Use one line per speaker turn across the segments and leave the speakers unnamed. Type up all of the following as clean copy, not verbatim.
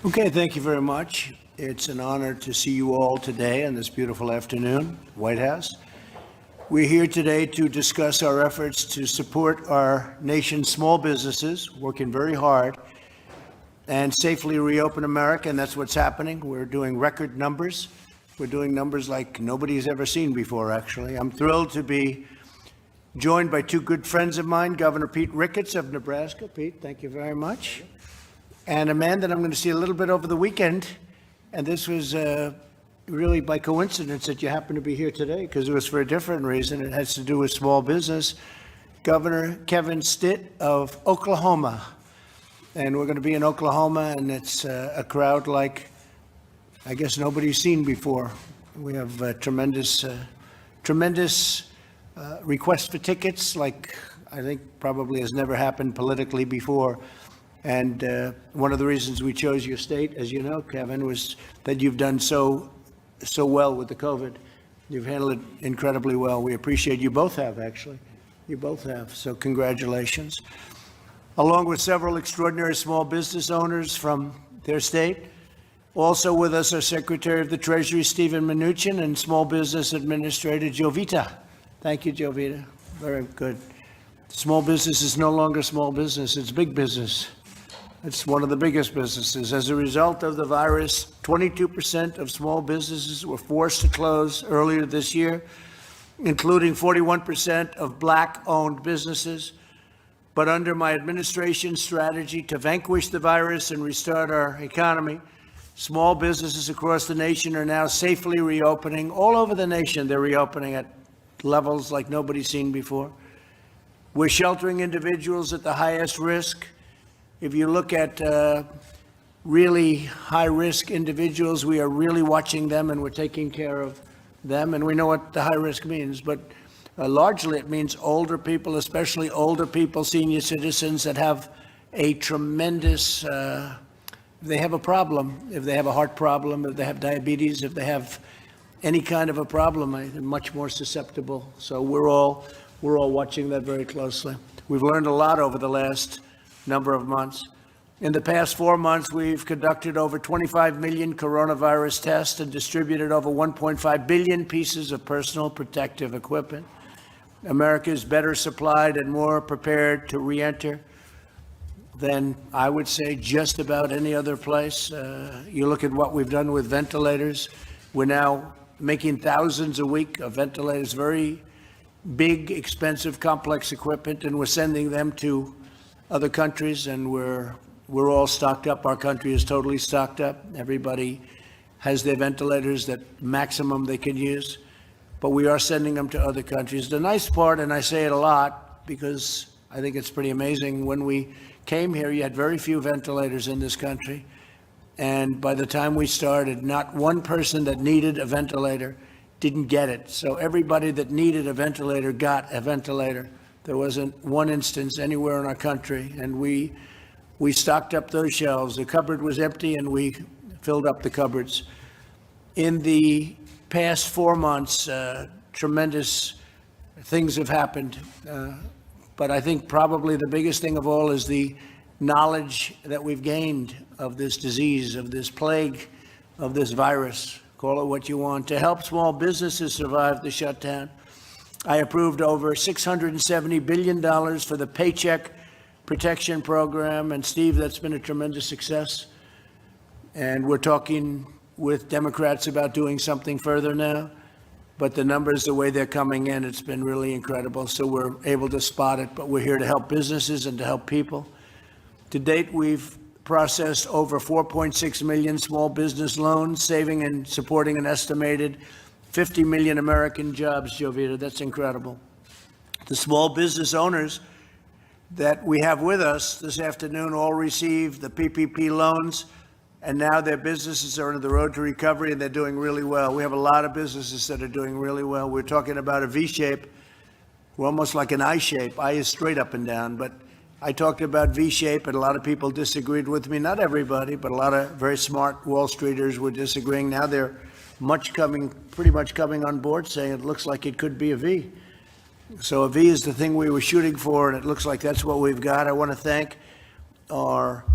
Okay, thank you very much. It's an honor to see you all today on this beautiful afternoon, White House. We're here today to discuss our efforts to support our nation's small businesses, working very hard, and safely reopen America, and that's what's happening. We're doing record numbers. We're doing numbers like nobody's ever seen before, actually. I'm thrilled to be joined by two good friends of mine, Governor Pete Ricketts of Nebraska. Pete, thank you very much. And a man that I'm going to see a little bit over the weekend, and this was really by coincidence that you happen to be here today, because it was for a different reason. It has to do with small business. Governor Kevin Stitt of Oklahoma. And we're going to be in Oklahoma, and it's a crowd like I guess nobody's seen before. We have tremendous requests for tickets, like I think probably has never happened politically before. And one of the reasons we chose your state, as you know, Kevin, was that you've done so well with the COVID. You've handled it incredibly well. We appreciate you both have, actually. You both have. So congratulations. Along with several extraordinary small business owners from their state. Also with us are Secretary of the Treasury, Stephen Mnuchin, and Small Business Administrator, Jovita. Thank you, Jovita. Very good. Small business is no longer small business. It's big business. It's one of the biggest businesses. As a result of the virus, 22% of small businesses were forced to close earlier this year, including 41% of Black-owned businesses. But under my administration's strategy to vanquish the virus and restart our economy, small businesses across the nation are now safely reopening. All over the nation, they're reopening at levels like nobody's seen before. We're sheltering individuals at the highest risk. If you look at really high-risk individuals, we are really watching them, and we're taking care of them. And we know what the high risk means, but largely it means older people, especially older people, senior citizens that have a tremendous, they have a problem, if they have a heart problem, if they have diabetes, if they have any kind of a problem, they're much more susceptible. So we're all watching that very closely. We've learned a lot over the last number of months. In the past 4 months, we've conducted over 25 million coronavirus tests and distributed over 1.5 billion pieces of personal protective equipment. America is better supplied and more prepared to re-enter than I would say just about any other place. You look at what we've done with ventilators. We're now making thousands a week of ventilators, very big, expensive, complex equipment, and we're sending them to other countries, and we're all stocked up. Our country is totally stocked up. Everybody has their ventilators, that maximum they can use, but we are sending them to other countries. The nice part, and I say it a lot because I think it's pretty amazing, when we came here, you had very few ventilators in this country, and by the time we started, not one person that needed a ventilator didn't get it. So everybody that needed a ventilator got a ventilator. There wasn't one instance anywhere in our country, and we stocked up those shelves. The cupboard was empty, and we filled up the cupboards. In the past 4 months, tremendous things have happened, but I think probably the biggest thing of all is the knowledge that we've gained of this disease, of this plague, of this virus, call it what you want, to help small businesses survive the shutdown. I approved over $670 billion for the Paycheck Protection Program. And Steve, that's been a tremendous success. And we're talking with Democrats about doing something further now. But the numbers, the way they're coming in, it's been really incredible. So we're able to spot it, but we're here to help businesses and to help people. To date, we've processed over 4.6 million small business loans, saving and supporting an estimated 50 million American jobs, Jovita. That's incredible. The small business owners that we have with us this afternoon all received the PPP loans, and now their businesses are on the road to recovery, and they're doing really well. We have a lot of businesses that are doing really well. We're talking about a V shape. We're almost like an I shape. I is straight up and down, but I talked about V shape, and a lot of people disagreed with me. Not everybody, but a lot of very smart Wall Streeters were disagreeing. Now they're pretty much coming on board, saying it looks like it could be a V. So a V is the thing we were shooting for, and it looks like that's what we've got. I want to thank our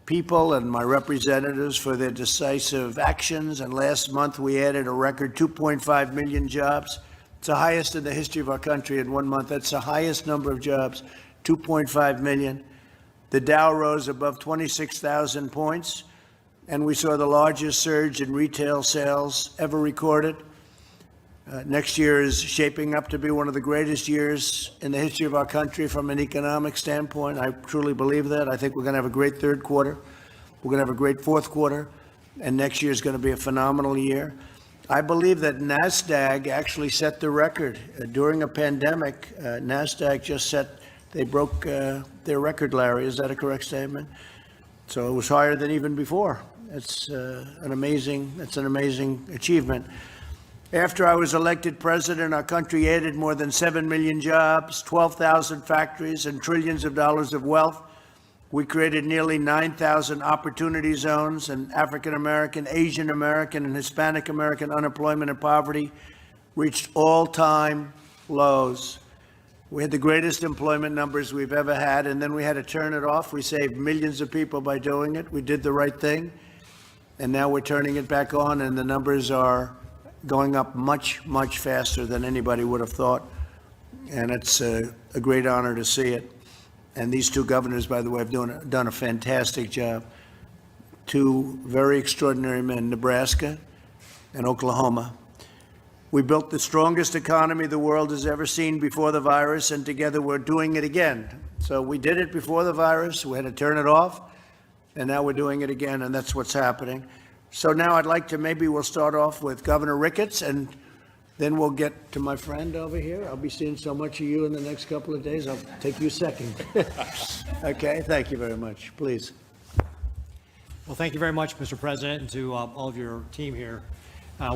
people and my representatives for their decisive actions. And last month, we added a record 2.5 million jobs. It's the highest in the history of our country in 1 month. That's the highest number of jobs, 2.5 million. The Dow rose above 26,000 points, and we saw the largest surge in retail sales ever recorded. Next year is shaping up to be one of the greatest years in the history of our country from an economic standpoint. I truly believe that. I think we're going to have a great third quarter. We're going to have a great fourth quarter, and next year is going to be a phenomenal year. I believe that NASDAQ actually set the record. During a pandemic, NASDAQ just they broke their record, Larry. Is that a correct statement? So it was higher than even before. It's an amazing achievement. After I was elected president, our country added more than 7 million jobs, 12,000 factories, and trillions of dollars of wealth. We created nearly 9,000 opportunity zones, and African American, Asian American, and Hispanic American unemployment and poverty reached all-time lows. We had the greatest employment numbers we've ever had, and then we had to turn it off. We saved millions of people by doing it. We did the right thing, and now we're turning it back on, and the numbers are going up much, much faster than anybody would have thought. And it's a great honor to see it. And these two governors, by the way, have done a fantastic job. Two very extraordinary men, Nebraska and Oklahoma. We built the strongest economy the world has ever seen before the virus, and together we're doing it again. So we did it before the virus, we had to turn it off, and now we're doing it again, and that's what's happening. So now I'd like to, maybe we'll start off with Governor Ricketts, and then we'll get to my friend over here. I'll be seeing so much of you in the next couple of days. I'll take you second. Okay, thank you very much. Please.
Well, thank you very much, Mr. President, and to all of your team here.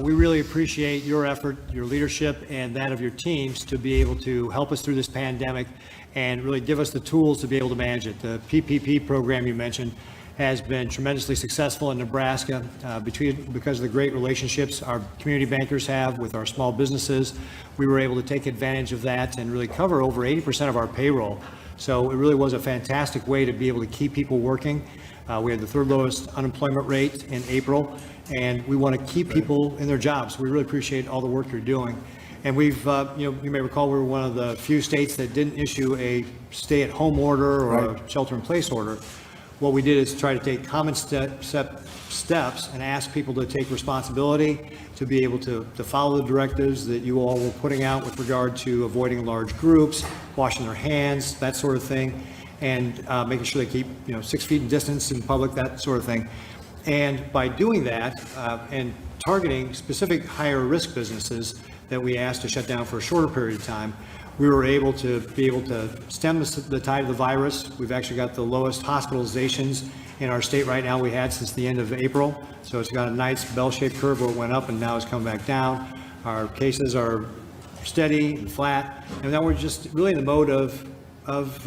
We really appreciate your effort, your leadership, and that of your teams to be able to help us through this pandemic and really give us the tools to be able to manage it. The PPP program you mentioned has been tremendously successful in Nebraska because of the great relationships our community bankers have with our small businesses. We were able to take advantage of that and really cover over 80% of our payroll. So it really was a fantastic way to be able to keep people working. We had the third lowest unemployment rate in April, and we want to keep people in their jobs. We really appreciate all the work you're doing. And we've, you may recall we were one of the few states that didn't issue a stay-at-home order or a shelter-in-place order. What we did is try to take common steps and ask people to take responsibility, to be able to follow the directives that you all were putting out with regard to avoiding large groups, washing their hands, that sort of thing, and making sure they keep 6 feet in distance in public, that sort of thing. And by doing that and targeting specific higher risk businesses that we asked to shut down for a shorter period of time, we were able to stem the tide of the virus. We've actually got the lowest hospitalizations in our state right now we had since the end of April. So it's got a nice bell-shaped curve where it went up and now it's come back down. Our cases are steady and flat, and now we're just really in the mode of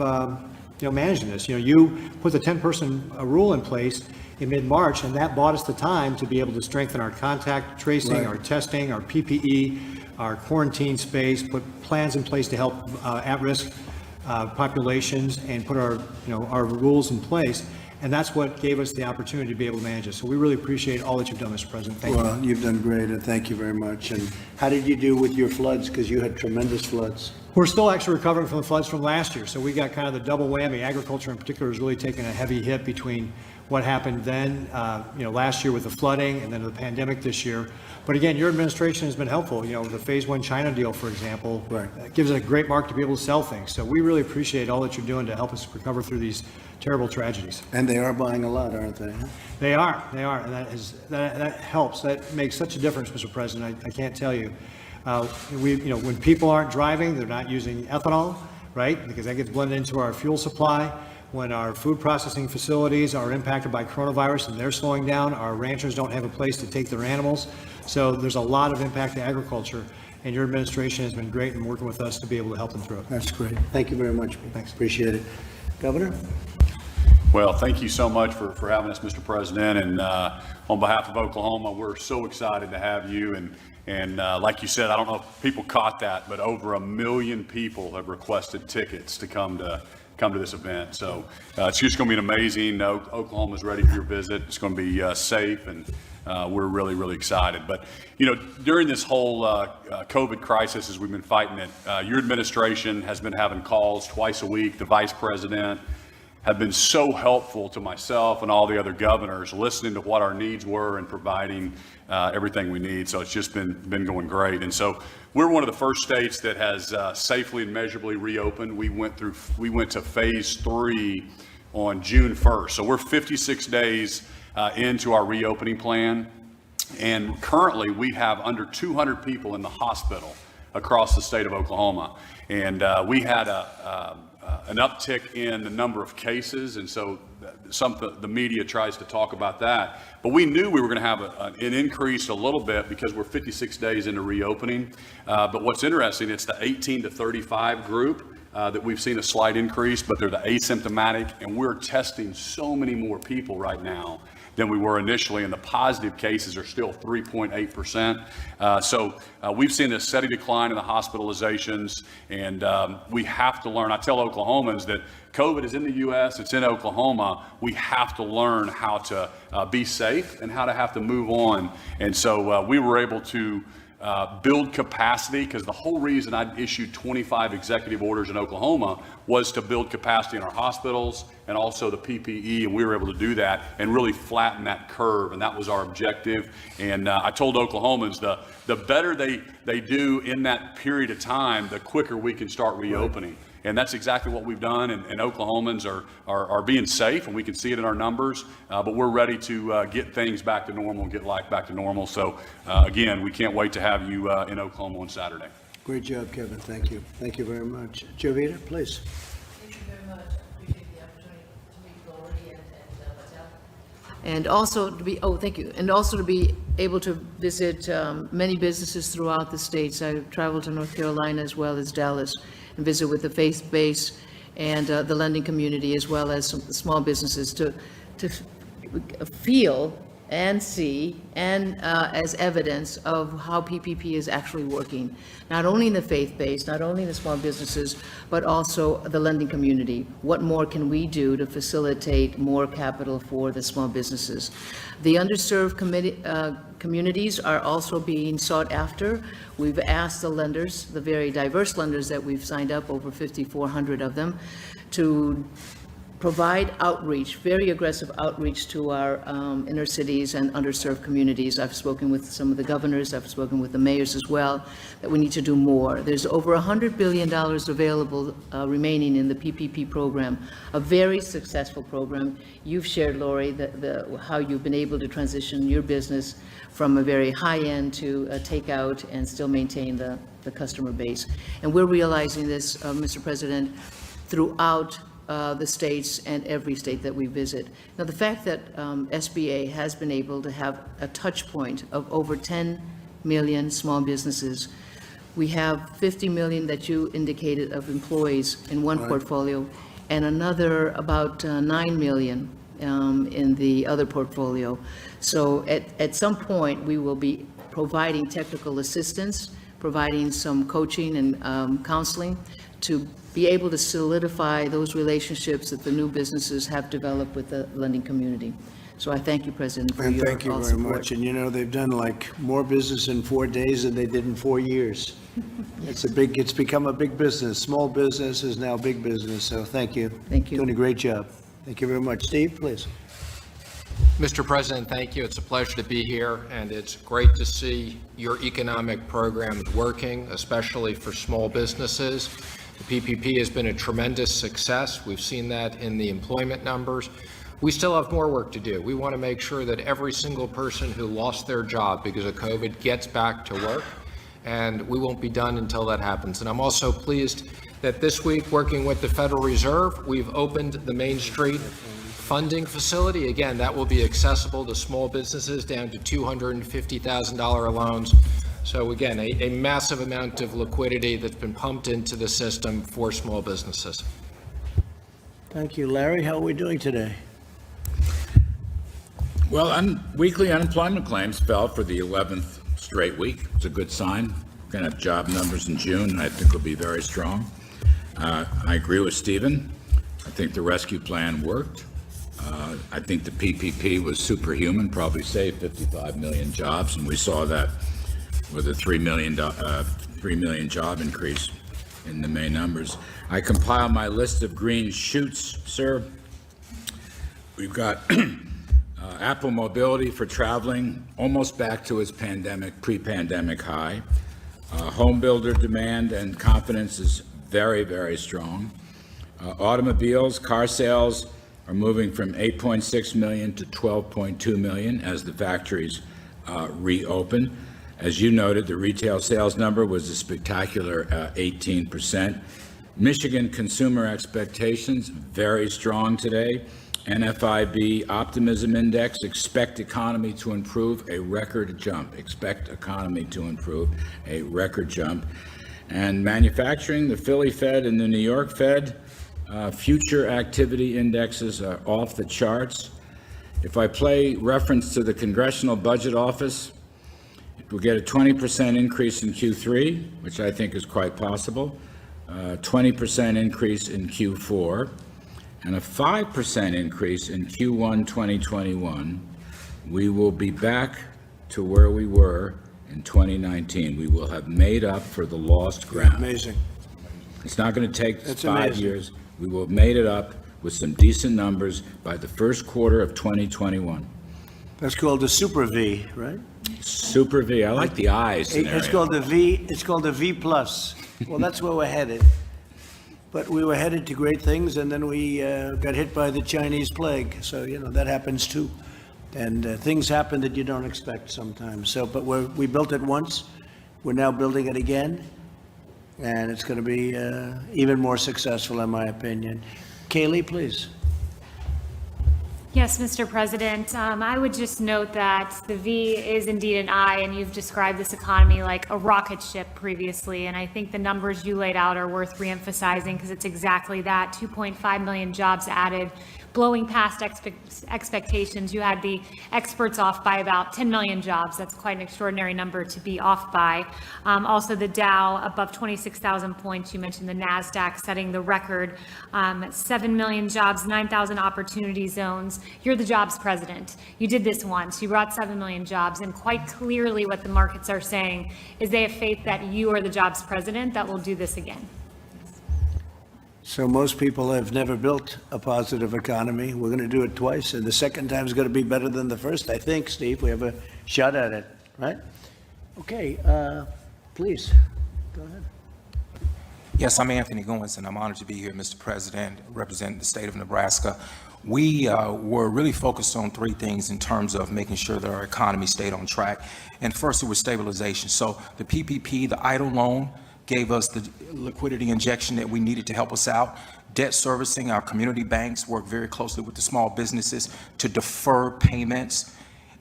managing this. You put the 10-person rule in place in mid-March, and that bought us the time to be able to strengthen our contact tracing, our testing, our PPE, our quarantine space, put plans in place to help at-risk populations, and put our rules in place. And that's what gave us the opportunity to be able to manage it. So we really appreciate all that you've done, Mr. President. Thank you.
Well, you've done great, and thank you very much. And how did you do with your floods? Because you had tremendous floods.
We're still actually recovering from the floods from last year. So we got kind of the double whammy. Agriculture in particular has really taken a heavy hit between what happened then, last year with the flooding, and then the pandemic this year. But again, your administration has been helpful. The phase 1 China deal, for example, gives us a great mark to be able to sell things. So we really appreciate all that you're doing to help us recover through these terrible tragedies.
And they are buying a lot, aren't they?
They are, and that helps. That makes such a difference, Mr. President. I can't tell you. When people aren't driving, they're not using ethanol, right? Because that gets blended into our fuel supply. When our food processing facilities are impacted by coronavirus and they're slowing down, our ranchers don't have a place to take their animals. So there's a lot of impact to agriculture, and your administration has been great in working with us to be able to help them through it.
That's great. Thank you very much.
Thanks.
Appreciate it. Governor?
Well, thank you so much for having us, Mr. President. And on behalf of Oklahoma, we're so excited to have you. And like you said, I don't know if people caught that, but over 1 million people have requested tickets to come to come to this event. So it's just going to be an amazing. Oklahoma's ready for your visit. It's going to be safe, and we're really, really excited. But, during this whole COVID crisis, as we've been fighting it, your administration has been having calls twice a week. The vice president have been so helpful to myself and all the other governors, listening to what our needs were and providing everything we need. So it's just been going great. And so we're one of the first states that has safely and measurably reopened. We went to phase 3 on June 1st. So we're 56 days into our reopening plan. And currently we have under 200 people in the hospital across the state of Oklahoma. And we had an uptick in the number of cases, and so the media tries to talk about that. But we knew we were going to have an increase a little bit because we're 56 days into reopening. But what's interesting, it's the 18 to 35 group that we've seen a slight increase, but they're the asymptomatic, and we're testing so many more people right now than we were initially, and the positive cases are still 3.8%. So we've seen a steady decline in the hospitalizations, and we have to learn. I tell Oklahomans that COVID is in the U.S., it's in Oklahoma. We have to learn how to be safe and how to have to move on. And so we were able to build capacity, because the whole reason I issued 25 executive orders in Oklahoma was to build capacity in our hospitals and also the PPE, and we were able to do that and really flatten that curve, and that was our objective. And I told Oklahomans the better they do in that period of time, the quicker we can start reopening. And that's exactly what we've done, and Oklahomans are being safe, and we can see it in our numbers, but we're ready to get things back to normal and get life back to normal. So again, we can't wait to have you in Oklahoma on Saturday.
Great job, Kevin. Thank you. Thank you very much. Jovita, please.
Thank you very much. I appreciate the opportunity to meet Lori and Patel. And also to be, thank you. And also to be able to visit many businesses throughout the states. I traveled to North Carolina as well as Dallas, and visit with the faith base and the lending community, as well as some small businesses, to feel and see and as evidence of how PPP is actually working, not only in the faith base, not only in the small businesses, but also the lending community. What more can we do to facilitate more capital for the small businesses? The underserved communities are also being sought after. We've asked the lenders, the very diverse lenders that we've signed up, over 5,400 of them, to provide outreach, very aggressive outreach to our inner cities and underserved communities. I've spoken with some of the governors, I've spoken with the mayors as well, that we need to do more. There's over $100 billion available remaining in the PPP program, a very successful program. You've shared, Lori, how you've been able to transition your business from a very high end to a takeout and still maintain the customer base. And we're realizing this, Mr. President, throughout the states and every state that we visit. Now, the fact that SBA has been able to have a touch point of over 10 million small businesses. We have 50 million that you indicated of employees in one portfolio, and another about 9 million in the other portfolio. So at some point, we will be providing technical assistance, providing some coaching and counseling to be able to solidify those relationships that the new businesses have developed with the lending community. So I thank you, President, for
And
your
thank you
all
very
support.
much. And they've done like more business in 4 days than they did in 4 years. It's become a big business. Small business is now big business. So thank you.
Thank you.
Doing a great job. Thank you very much. Steve, please.
Mr. President, thank you. It's a pleasure to be here, and it's great to see your economic programs working, especially for small businesses. The PPP has been a tremendous success. We've seen that in the employment numbers. We still have more work to do. We want to make sure that every single person who lost their job because of COVID gets back to work, and we won't be done until that happens. And I'm also pleased that this week, working with the Federal Reserve, we've opened the Main Street funding facility. Again, that will be accessible to small businesses down to $250,000 loans. So again, a massive amount of liquidity that's been pumped into the system for small businesses.
Thank you. Larry, how are we doing today?
Well, weekly unemployment claims fell for the 11th straight week. It's a good sign. We're going to have job numbers in June, and I think will be very strong. I agree with Stephen. I think the rescue plan worked. I think the PPP was superhuman, probably saved 55 million jobs, and we saw that with a 3 million job increase in the May numbers. I compile my list of green shoots, sir. We've got Apple Mobility for traveling almost back to its pre-pandemic high. Home builder demand and confidence is very, very strong. Automobiles, car sales are moving from 8.6 million to 12.2 million as the factories reopen. As you noted, the retail sales number was a spectacular 18%. Michigan consumer expectations, very strong today. NFIB Optimism Index, expect economy to improve, a record jump. Expect economy to improve, a record jump. And manufacturing, the Philly Fed and the New York Fed, future activity indexes are off the charts. If I play reference to the Congressional Budget Office, it will get a 20% increase in Q3, which I think is quite possible, 20% increase in Q4, and a 5% increase in Q1 2021. We will be back to where we were in 2019. We will have made up for the lost ground.
Amazing.
It's not going to take
That's
5
amazing.
years. We will have made it up with some decent numbers by the first quarter of 2021.
That's called a super V, right?
Super V. I like the eyes scenario.
It's called the V, it's called the V plus. Well, that's where we're headed. But we were headed to great things, and then we got hit by the Chinese plague. So, that happens too. And things happen that you don't expect sometimes. So, but we built it once. We're now building it again. And it's going to be even more successful, in my opinion. Kaylee, please.
Yes, Mr. President. I would just note that the V is indeed an I, and you've described this economy like a rocket ship previously. And I think the numbers you laid out are worth reemphasizing because it's exactly that. 2.5 million jobs added, blowing past expectations. You had the experts off by about 10 million jobs. That's quite an extraordinary number to be off by. Also, the Dow above 26,000 points. You mentioned the NASDAQ setting the record. 7 million jobs, 9,000 opportunity zones. You're the jobs president. You did this once. You brought 7 million jobs. And quite clearly what the markets are saying is they have faith that you are the jobs president that will do this again.
So most people have never built a positive economy. We're going to do it twice, and the second time is going to be better than the first, I think, Steve. We have a shot at it, right? Okay, please, go ahead.
Yes, I'm Anthony Goins, and I'm honored to be here, Mr. President, representing the state of Nebraska. We were really focused on three things in terms of making sure that our economy stayed on track. And first, it was stabilization. So the PPP, the idle loan, gave us the liquidity injection that we needed to help us out. Debt servicing, our community banks work very closely with the small businesses to defer payments.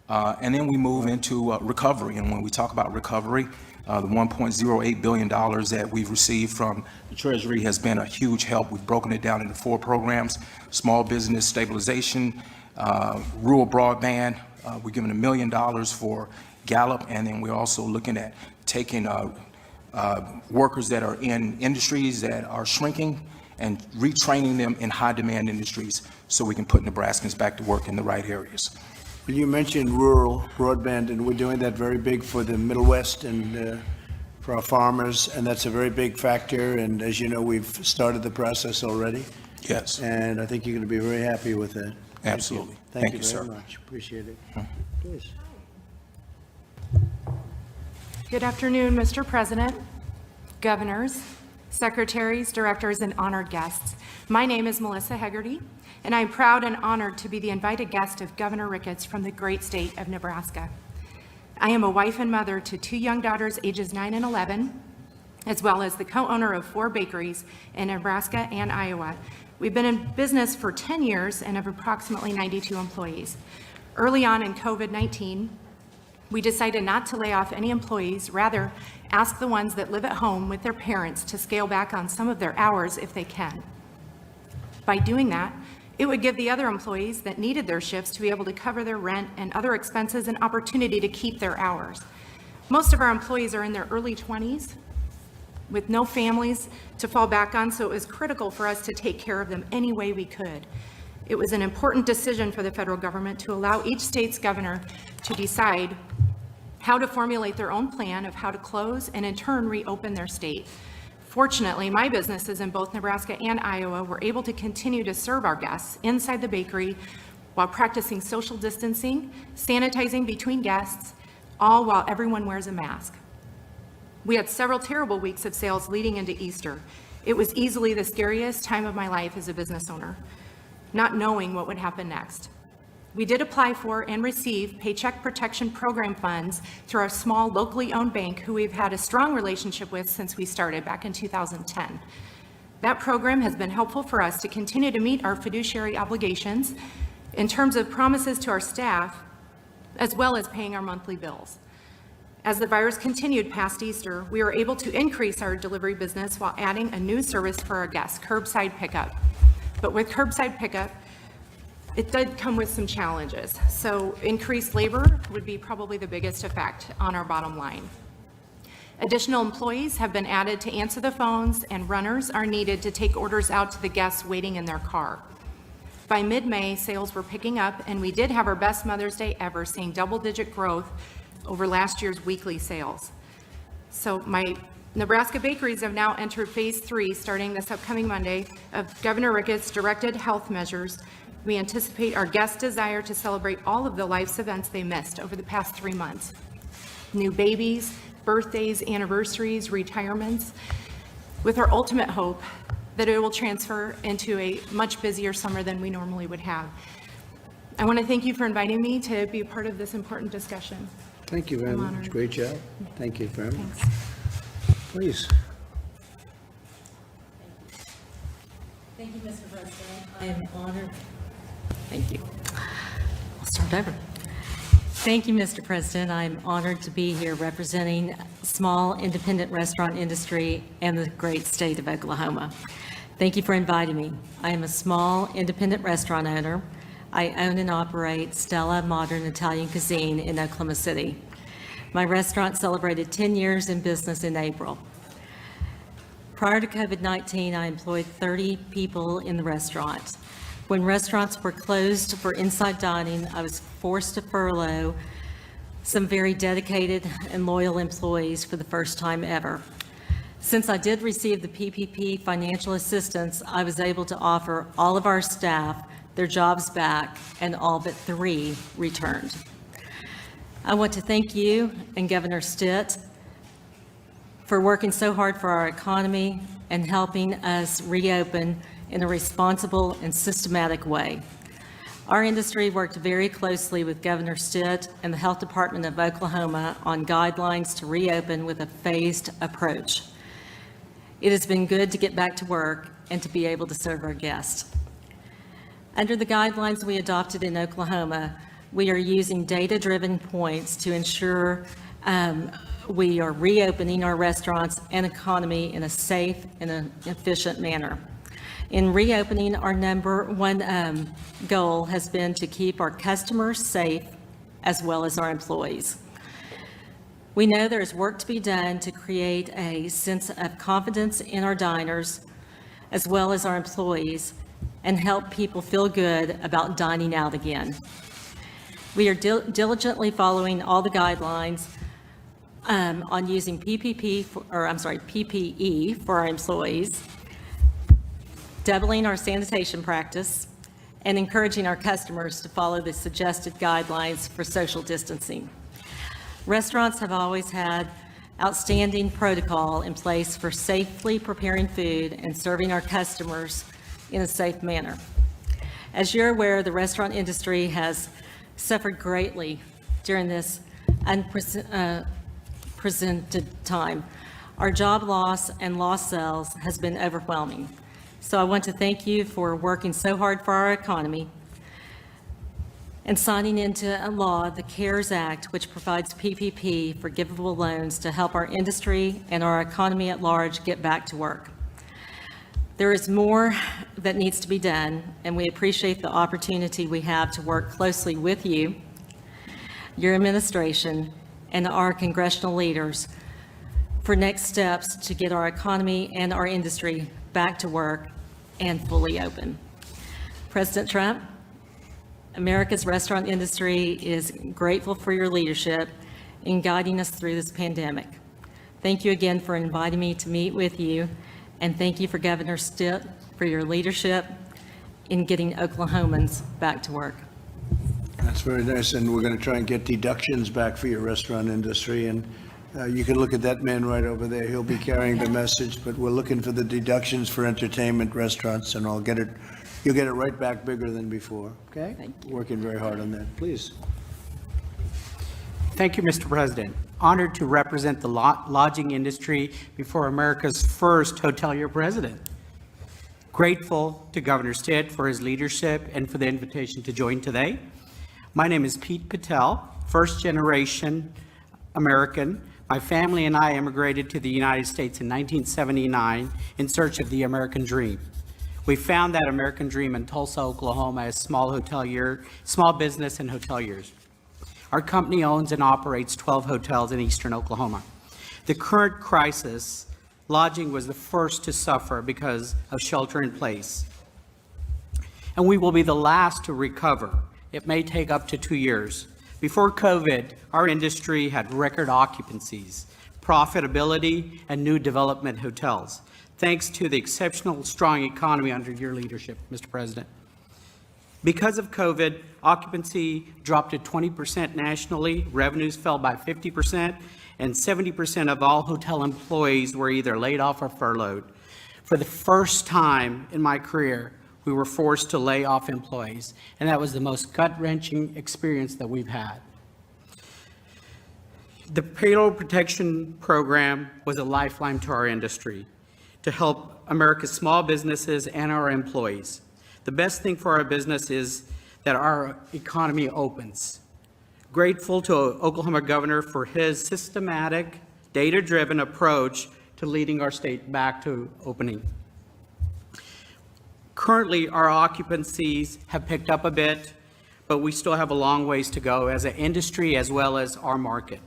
And then we move into recovery. And when we talk about recovery, the $1.08 billion that we've received from the Treasury has been a huge help. We've broken it down into 4 programs: small business stabilization, rural broadband. We're giving $1 million for Gallup, and then we're also looking at taking workers that are in industries that are shrinking and retraining them in high demand industries so we can put Nebraskans back to work in the right areas.
Well, you mentioned rural broadband, and we're doing that very big for the Middle West and for our farmers, and that's a very big factor. And as you know, we've started the process already.
Yes.
And I think you're going to be very happy with that.
Absolutely.
Thank you
Thank you,
very
sir.
much. Appreciate it. Please.
Good afternoon, Mr. President, governors, secretaries, directors, and honored guests. My name is Melissa Hegarty, and I'm proud and honored to be the invited guest of Governor Ricketts from the great state of Nebraska. I am a wife and mother to 2 young daughters, ages 9 and 11, as well as the co-owner of 4 bakeries in Nebraska and Iowa. We've been in business for 10 years and have approximately 92 employees. Early on in COVID-19, we decided not to lay off any employees, rather ask the ones that live at home with their parents to scale back on some of their hours if they can. By doing that, it would give the other employees that needed their shifts to be able to cover their rent and other expenses an opportunity to keep their hours. Most of our employees are in their early 20s, with no families to fall back on, so it was critical for us to take care of them any way we could. It was an important decision for the federal government to allow each state's governor to decide how to formulate their own plan of how to close and in turn reopen their state. Fortunately, my businesses in both Nebraska and Iowa were able to continue to serve our guests inside the bakery while practicing social distancing, sanitizing between guests, all while everyone wears a mask. We had several terrible weeks of sales leading into Easter. It was easily the scariest time of my life as a business owner, not knowing what would happen next. We did apply for and receive Paycheck Protection Program funds through our small locally owned bank, who we've had a strong relationship with since we started back in 2010. That program has been helpful for us to continue to meet our fiduciary obligations in terms of promises to our staff, as well as paying our monthly bills. As the virus continued past Easter, we were able to increase our delivery business while adding a new service for our guests, curbside pickup. But with curbside pickup, it did come with some challenges. So increased labor would be probably the biggest effect on our bottom line. Additional employees have been added to answer the phones, and runners are needed to take orders out to the guests waiting in their car. By mid-May, sales were picking up, and we did have our best Mother's Day ever, seeing double-digit growth over last year's weekly sales. So my Nebraska bakeries have now entered phase 3, starting this upcoming Monday, of Governor Ricketts' directed health measures. We anticipate our guests' desire to celebrate all of the life's events they missed over the past 3 months. New babies, birthdays, anniversaries, retirements, with our ultimate hope that it will transfer into a much busier summer than we normally would have. I want to thank you for inviting me to be a part of this important discussion.
Thank you very
I'm
much.
honored.
Great job. Thank you very much. Please.
Thank you, Mr. President. I am honored. Thank you. I'll start over. Thank you, Mr. President. I'm honored to be here representing small independent restaurant industry and the great state of Oklahoma. Thank you for inviting me. I am a small independent restaurant owner. I own and operate Stella Modern Italian Cuisine in Oklahoma City. My restaurant celebrated 10 years in business in April. Prior to COVID-19, I employed 30 people in the restaurant. When restaurants were closed for inside dining, I was forced to furlough some very dedicated and loyal employees for the first time ever. Since I did receive the PPP financial assistance, I was able to offer all of our staff their jobs back, and all but 3 returned. I want to thank you and Governor Stitt for working so hard for our economy and helping us reopen in a responsible and systematic way. Our industry worked very closely with Governor Stitt and the Health Department of Oklahoma on guidelines to reopen with a phased approach. It has been good to get back to work and to be able to serve our guests. Under the guidelines we adopted in Oklahoma, we are using data-driven points to ensure we are reopening our restaurants and economy in a safe and an efficient manner. In reopening, our number one goal has been to keep our customers safe as well as our employees. We know there is work to be done to create a sense of confidence in our diners as well as our employees and help people feel good about dining out again. We are diligently following all the guidelines on using PPE for our employees, doubling our sanitation practice, and encouraging our customers to follow the suggested guidelines for social distancing. Restaurants have always had outstanding protocol in place for safely preparing food and serving our customers in a safe manner. As you're aware, the restaurant industry has suffered greatly during this unprecedented time. Our job loss and lost sales has been overwhelming. So I want to thank you for working so hard for our economy and signing into a law, the CARES Act, which provides PPP forgivable loans to help our industry and our economy at large get back to work. There is more that needs to be done, and we appreciate the opportunity we have to work closely with you, your administration, and our congressional leaders for next steps to get our economy and our industry back to work and fully open. President Trump, America's restaurant industry is grateful for your leadership in guiding us through this pandemic. Thank you again for inviting me to meet with you, and thank you for Governor Stitt for your leadership in getting Oklahomans back to work.
That's very nice, and we're going to try and get deductions back for your restaurant industry, and you can look at that man right over there. He'll be carrying the message, but we're looking for the deductions for entertainment restaurants, and you'll get it right back bigger than before, okay?
Thank you.
Working very hard on that, please.
Thank you, Mr. President. Honored to represent the lodging industry before America's first hotelier president. Grateful to Governor Stitt for his leadership and for the invitation to join today. My name is Pete Patel, first generation American. My family and I immigrated to the United States in 1979 in search of the American dream. We found that American dream in Tulsa, Oklahoma as small business and hoteliers. Our company owns and operates 12 hotels in eastern Oklahoma. The current crisis, lodging was the first to suffer because of shelter in place. And we will be the last to recover. It may take up to 2 years. Before COVID, our industry had record occupancies, profitability, and new development hotels, thanks to the exceptional strong economy under your leadership, Mr. President. Because of COVID, occupancy dropped to 20% nationally, revenues fell by 50%, and 70% of all hotel employees were either laid off or furloughed. For the first time in my career, we were forced to lay off employees, and that was the most gut-wrenching experience that we've had. The Payroll Protection Program was a lifeline to our industry to help America's small businesses and our employees. The best thing for our business is that our economy opens. Grateful to Oklahoma Governor for his systematic, data-driven approach to leading our state back to opening. Currently, our occupancies have picked up a bit, but we still have a long ways to go as an industry as well as our market.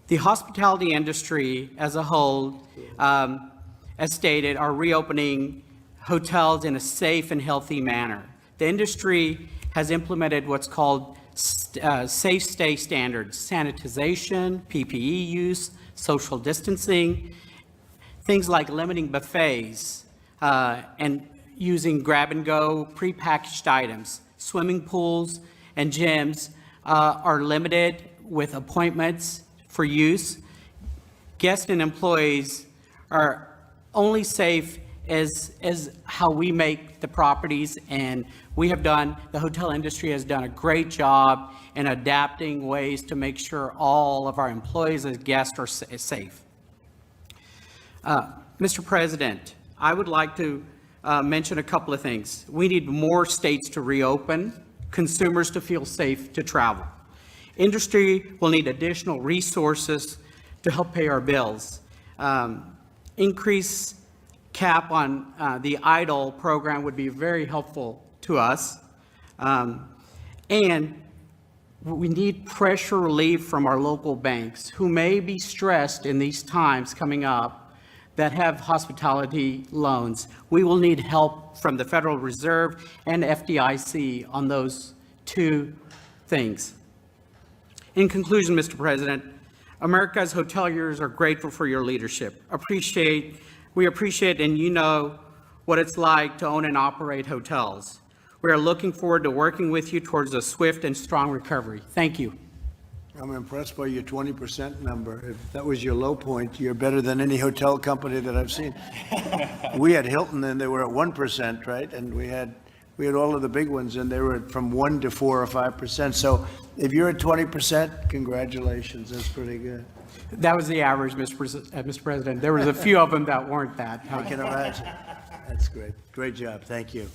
The hospitality industry as a whole, as stated, are reopening hotels in a safe and healthy manner. The industry has implemented what's called safe stay standards, sanitization, PPE use, social distancing, things like limiting buffets and using grab-and-go prepackaged items. Swimming pools and gyms are limited with appointments for use. Guests and employees are only safe as how we make the properties, and the hotel industry has done a great job in adapting ways to make sure all of our employees and guests are safe. Mr. President, I would like to mention a couple of things. We need more states to reopen, consumers to feel safe to travel. Industry will need additional resources to help pay our bills. Increase cap on the EIDL program would be very helpful to us. And we need pressure relief from our local banks who may be stressed in these times coming up that have hospitality loans. We will need help from the Federal Reserve and FDIC on those two things. In conclusion, Mr. President, America's hoteliers are grateful for your leadership. We appreciate and you know what it's like to own and operate hotels. We are looking forward to working with you towards a swift and strong recovery. Thank you.
I'm impressed by your 20% number. If that was your low point, you're better than any hotel company that I've seen. We had Hilton and they were at 1%, right? And we had all of the big ones and they were from 1 to 4 or 5%. So if you're at 20%, congratulations. That's pretty good.
That was the average, Mr. President. There was a few of them that weren't that.
I can imagine. That's great. Great job. Thank you.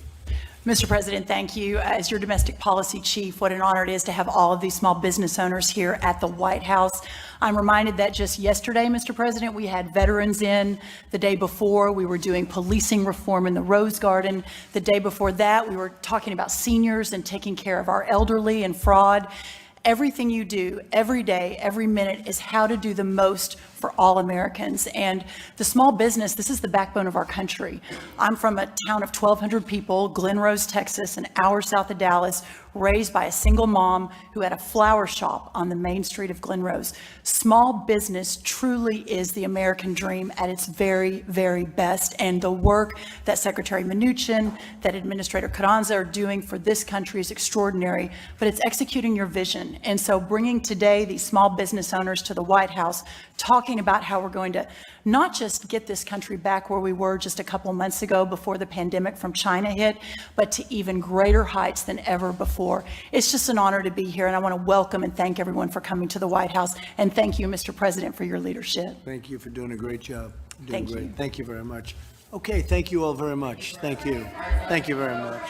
Mr. President, thank you. As your domestic policy chief, what an honor it is to have all of these small business owners here at the White House. I'm reminded that just yesterday, Mr. President, we had veterans in. The day before, we were doing policing reform in the Rose Garden. The day before that, we were talking about seniors and taking care of our elderly and fraud. Everything you do, every day, every minute, is how to do the most for all Americans. And the small business, this is the backbone of our country. I'm from a town of 1,200 people, Glen Rose, Texas, an hour south of Dallas, raised by a single mom who had a flower shop on the main street of Glen Rose. Small business truly is the American dream at its very, very best. And the work that Secretary Mnuchin, that Administrator Carranza are doing for this country is extraordinary, but it's executing your vision. And so bringing today these small business owners to the White House, talking about how we're going to not just get this country back where we were just a couple months ago before the pandemic from China hit, but to even greater heights than ever before. It's just an honor to be here, and I want to welcome and thank everyone for coming to the White House. And thank you, Mr. President, for your leadership.
Thank you for doing a great job. Doing
Thank
great.
you.
Thank you very much. Okay, thank you all very much. Thank you. Thank you very much.